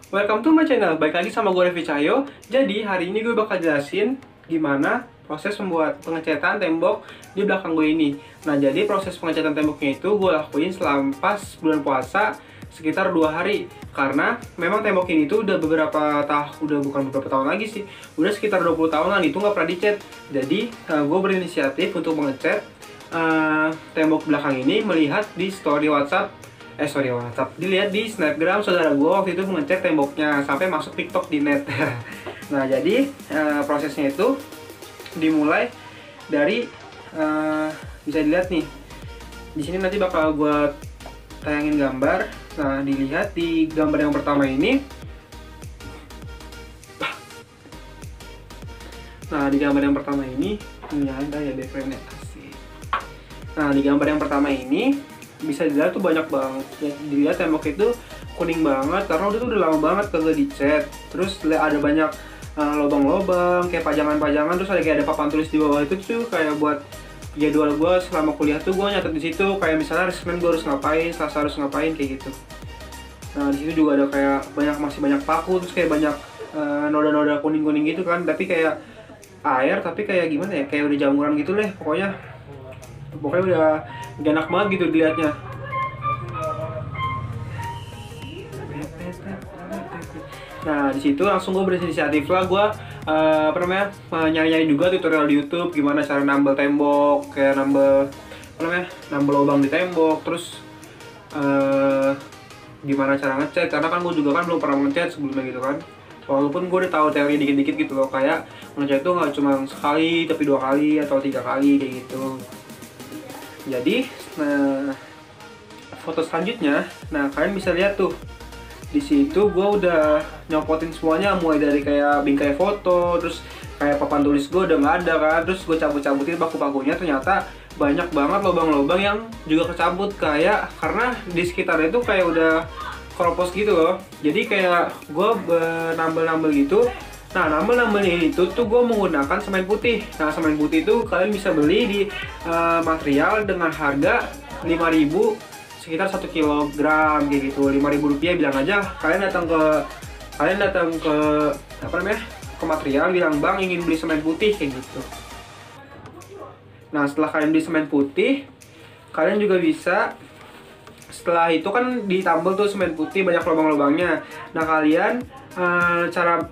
Welcome to my channel, balik lagi sama gue Revi Cahyo. Jadi hari ini gue bakal jelasin gimana proses membuat pengecatan tembok di belakang gue ini. Nah, jadi proses pengecatan temboknya itu gue lakuin selama pas bulan puasa sekitar 2 hari. Karena memang tembok ini tuh udah bukan beberapa tahun lagi sih, udah sekitar 20 tahunan itu nggak pernah dicat. Jadi gue berinisiatif untuk mengecat tembok belakang ini melihat di story WhatsApp dilihat di snapgram saudara gue waktu itu mengecek temboknya sampai masuk TikTok di net. Nah, jadi prosesnya itu dimulai dari bisa dilihat nih di sini, nanti bakal gue tayangin gambar. Nah, dilihat di gambar yang pertama ini. Nah, di gambar yang pertama ini ada ya backgroundnya asik. Nah, di gambar yang pertama ini bisa dilihat tuh banyak banget ya, dilihat tembok itu kuning banget karena udah lama banget kagak dicat. Terus ada banyak lubang-lubang kayak pajangan-pajangan, terus kayak ada papan tulis di bawah itu tuh kayak buat jadwal gue selama kuliah tuh gue nyatet di situ kayak misalnya Senin gue harus ngapain, Selasa harus ngapain kayak gitu. Nah, di situ juga ada kayak masih banyak paku, terus kayak banyak noda-noda kuning-kuning gitu kan, tapi kayak air, tapi kayak gimana ya, kayak udah jamuran gitu deh pokoknya udah gak enak banget gitu dilihatnya. Nah, di situ langsung gue berinisiatif lah, gue nyari-nyari juga tutorial di YouTube gimana cara nambel tembok, kayak nambel lubang di tembok, terus gimana cara ngecat, karena kan gue juga kan belum pernah ngecat sebelumnya gitu kan. Walaupun gue udah tahu teori dikit-dikit gitu loh, kayak ngecat itu nggak cuma sekali tapi 2 kali atau 3 kali kayak gitu. Jadi, foto selanjutnya, nah kalian bisa lihat tuh di situ gue udah nyopotin semuanya, mulai dari kayak bingkai foto, terus kayak papan tulis gue udah nggak ada kan, terus gue cabut-cabutin paku-pakunya, ternyata banyak banget lubang-lubang yang juga kecabut kayak karena di sekitarnya itu kayak udah keropos gitu loh. Jadi kayak gue nambel-nambel gitu. Nah, nambel-nambelnya itu tuh gue menggunakan semen putih. Nah, semen putih itu kalian bisa beli di material dengan harga 5.000 sekitar 1 kilogram kayak gitu. 5.000 rupiah, bilang aja kalian datang ke ke material, bilang bang ingin beli semen putih kayak gitu. Nah, setelah kalian beli semen putih, kalian juga bisa, setelah itu kan ditambal tuh semen putih banyak lubang-lubangnya. Nah, kalian cara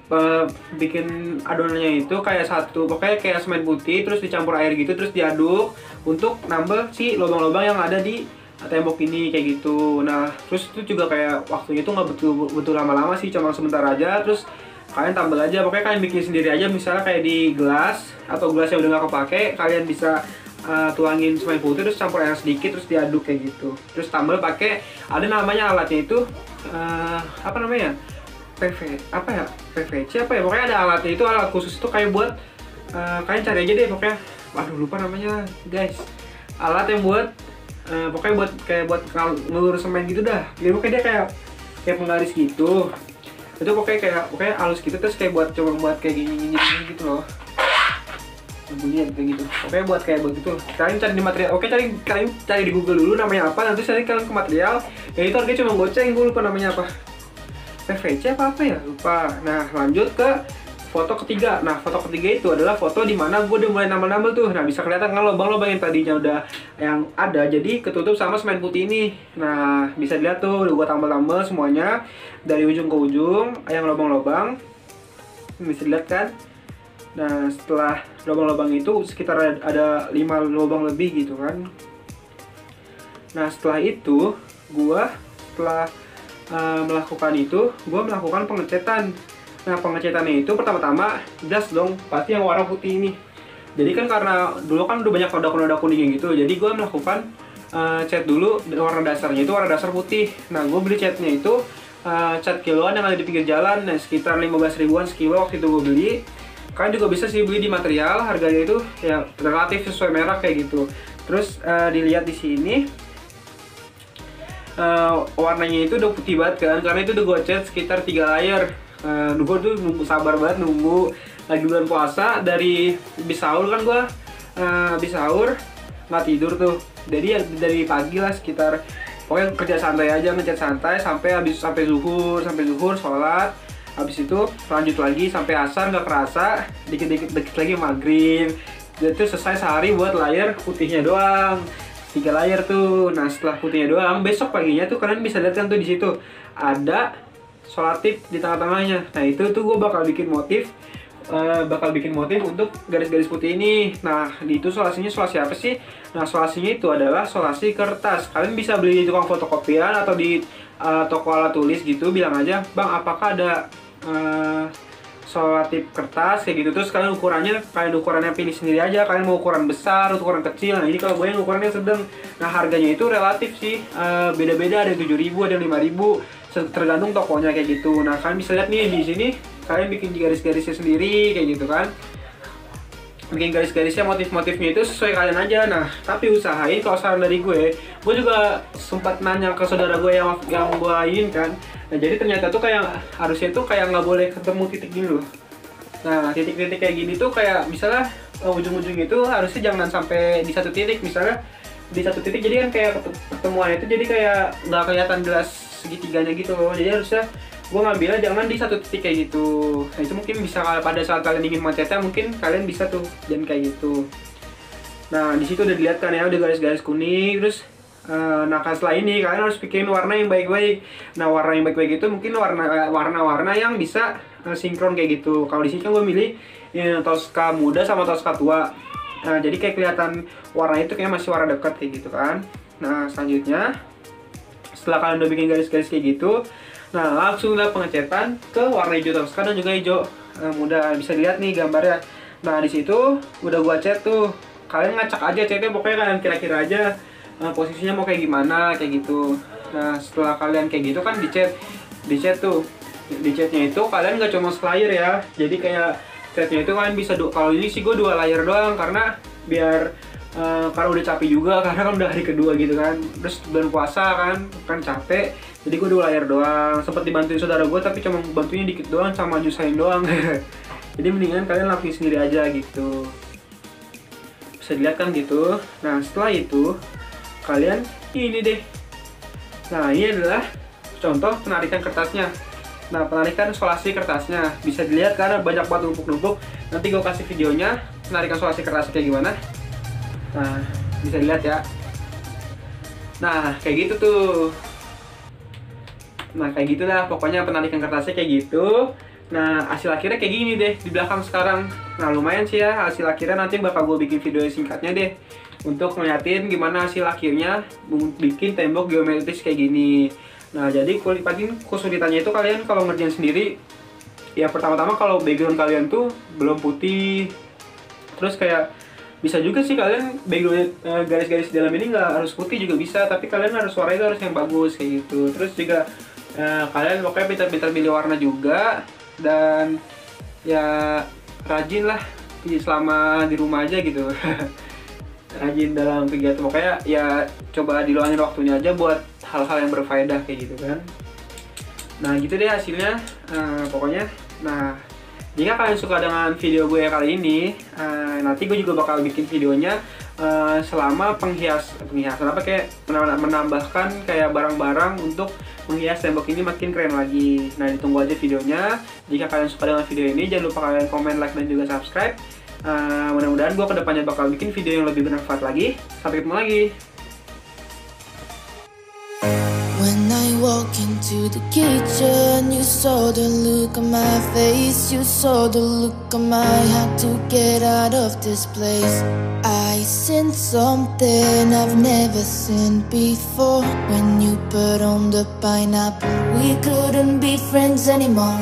bikin adonannya itu kayak pokoknya kayak semen putih terus dicampur air gitu, terus diaduk untuk nambel si lubang-lubang yang ada di tembok ini kayak gitu. Nah, terus itu juga kayak waktunya itu nggak betul lama-lama sih, cuma sebentar aja. Terus kalian tambal aja, pokoknya kalian bikin sendiri aja, misalnya kayak di gelas atau gelas yang udah nggak kepake, kalian bisa tuangin semen putih terus campur air sedikit terus diaduk kayak gitu. Terus tambal pakai ada namanya alatnya itu PVC pokoknya ada alatnya, itu alat khusus itu kayak buat kalian cari aja deh pokoknya, waduh lupa namanya guys, alat yang buat pokoknya buat ngelur semen gitu dah. Jadi pokoknya dia kayak penggaris gitu, itu pokoknya halus gitu, terus kayak coba buat kayak gini gitu loh bunyinya kayak gitu. Pokoknya buat kayak begitu. Kalian cari di material, kalian cari di Google dulu namanya apa, nanti kalian ke material ya itu harganya cuma goceng, gue lupa namanya apa, PVC apa ya, lupa. Nah, lanjut ke foto ketiga. Nah, foto ketiga itu adalah foto dimana gue udah mulai nambel-nambel tuh. Nah, bisa kelihatan kan lubang-lubang yang tadinya udah yang ada jadi ketutup sama semen putih ini. Nah, bisa dilihat tuh udah gue tambel-tambel semuanya dari ujung ke ujung yang lubang-lubang, bisa dilihat kan. Nah, setelah lubang-lubang itu sekitar ada 5 lubang lebih gitu kan. Nah, setelah itu setelah melakukan pengecetan. Nah, pengecatannya itu pertama-tama jas dong, pasti yang warna putih ini. Jadi kan karena dulu kan udah banyak noda-noda kuning gitu, jadi gue melakukan cat dulu, warna dasarnya itu warna dasar putih. Nah, gue beli catnya itu cat kiloan yang ada di pinggir jalan, nah sekitar 15 ribuan sekilo waktu itu gue beli. Kalian juga bisa sih beli di material, harganya itu ya relatif sesuai merek kayak gitu. Terus dilihat di sini warnanya itu udah putih banget kan, karena itu udah gue cat sekitar 3 layer. Gue tuh sabar banget nunggu lagi bulan puasa, dari habis sahur kan gue habis sahur nggak tidur tuh, jadi ya dari pagi lah sekitar pokoknya kerja santai aja, ngecat santai sampai zuhur sholat. Habis itu lanjut lagi sampai asar, nggak kerasa dikit lagi maghrib. Itu selesai sehari buat layar putihnya doang, 3 layar tuh. Nah setelah putihnya doang, besok paginya tuh kalian bisa lihat kan tuh di situ ada sholatip di tengah-tengahnya. Nah itu tuh gue bakal bikin motif untuk garis-garis putih ini. Nah itu solasinya solasi apa sih? Nah solasinya itu adalah solasi kertas. Kalian bisa beli di tukang fotokopian atau di toko alat tulis gitu, bilang aja, bang apakah ada solatip kertas kayak gitu. Terus kalian ukurannya pilih sendiri aja, kalian mau ukuran besar atau ukuran kecil. Nah ini kalau gue yang ukurannya sedang. Nah harganya itu relatif sih, beda-beda, ada 7.000, ada 5.000, tergantung tokonya kayak gitu. Nah kalian bisa lihat nih di sini, kalian bikin garis-garisnya sendiri kayak gitu kan, bikin garis-garisnya, motif-motifnya itu sesuai kalian aja. Nah tapi usahain, kalau saran dari gue juga sempat nanya ke saudara gue yang gue inginkan. Nah jadi ternyata tuh kayak harusnya tuh kayak nggak boleh ketemu titik gini loh. Nah titik-titik kayak gini tuh kayak misalnya ujung-ujung itu harusnya jangan sampai di satu titik. Misalnya di satu titik jadi kan kayak pertemuan itu jadi kayak nggak kelihatan jelas segitiganya gitu loh. Jadi harusnya gue ngambilnya jangan di satu titik kayak gitu. Nah itu mungkin bisa pada saat kalian ingin macetnya, mungkin kalian bisa tuh jangan kayak gitu. Nah di situ udah dilihat kan ya, udah garis-garis kuning. Terus nah setelah ini kalian harus bikin warna yang baik-baik. Nah warna yang baik-baik itu mungkin warna-warna yang bisa sinkron kayak gitu. Kalau di sini kan gue milih Tosca muda sama Tosca tua. Nah jadi kayak kelihatan warna itu kayak masih warna dekat kayak gitu kan. Nah selanjutnya setelah kalian udah bikin garis-garis kayak gitu, nah langsunglah pengecetan ke warna hijau Tosca dan juga hijau muda. Bisa dilihat nih gambarnya. Nah di situ udah gua cat tuh. Kalian ngacak aja catnya, pokoknya kalian kira-kira aja posisinya mau kayak gimana kayak gitu. Nah setelah kalian kayak gitu kan dicat tuh. Di catnya itu kalian nggak cuma selayer ya. Jadi kayak catnya itu kalian bisa kalau ini sih gue 2 layer doang, karena biar karena udah capek juga, karena kan udah hari kedua gitu kan. Terus bulan puasa kan capek. Jadi gue 2 layer doang. Sempat dibantuin saudara gue tapi cuma bantunya dikit doang sama nyusahin doang. Jadi mendingan kalian lakuin sendiri aja gitu. Bisa dilihat kan gitu. Nah setelah itu kalian ini deh. Nah ini adalah contoh penarikan kertasnya. Nah penarikan solasi kertasnya bisa dilihat karena banyak banget numpuk-numpuk. Nanti gue kasih videonya penarikan solasi kertas kayak gimana. Nah bisa dilihat ya. Nah kayak gitu tuh. Nah kayak gitulah pokoknya penarikan kertasnya kayak gitu. Nah hasil akhirnya kayak gini deh di belakang sekarang. Nah lumayan sih ya hasil akhirnya, nanti bakal gue bikin video singkatnya deh untuk ngeliatin gimana hasil akhirnya bikin tembok geometris kayak gini. Nah jadi paling kesulitannya itu kalian kalau ngerjain sendiri ya, pertama-tama kalau background kalian tuh belum putih. Terus kayak bisa juga sih kalian background garis-garis di dalam ini nggak harus putih juga bisa, tapi kalian harus warna itu harus yang bagus kayak gitu. Terus juga kalian pokoknya pintar-pintar pilih warna juga, dan ya rajin lah selama di rumah aja gitu. Rajin dalam kegiatan, pokoknya ya coba diluangin waktunya aja buat hal-hal yang berfaedah kayak gitu kan. Nah gitu deh hasilnya pokoknya. Nah jika kalian suka dengan video gue kali ini, nanti gue juga bakal bikin videonya selama penghiasan apa, kayak menambahkan kayak barang-barang untuk menghias tembok ini makin keren lagi. Nah ditunggu aja videonya. Jika kalian suka dengan video ini, jangan lupa kalian komen, like, dan juga subscribe. Mudah-mudahan gue kedepannya bakal bikin video yang lebih bermanfaat lagi. Sampai ketemu lagi. When I walk into the kitchen, you saw the look on my face, you saw the look on my heart to get out of this place. I seen something I've never seen before. When you put on the pineapple, we couldn't be friends anymore.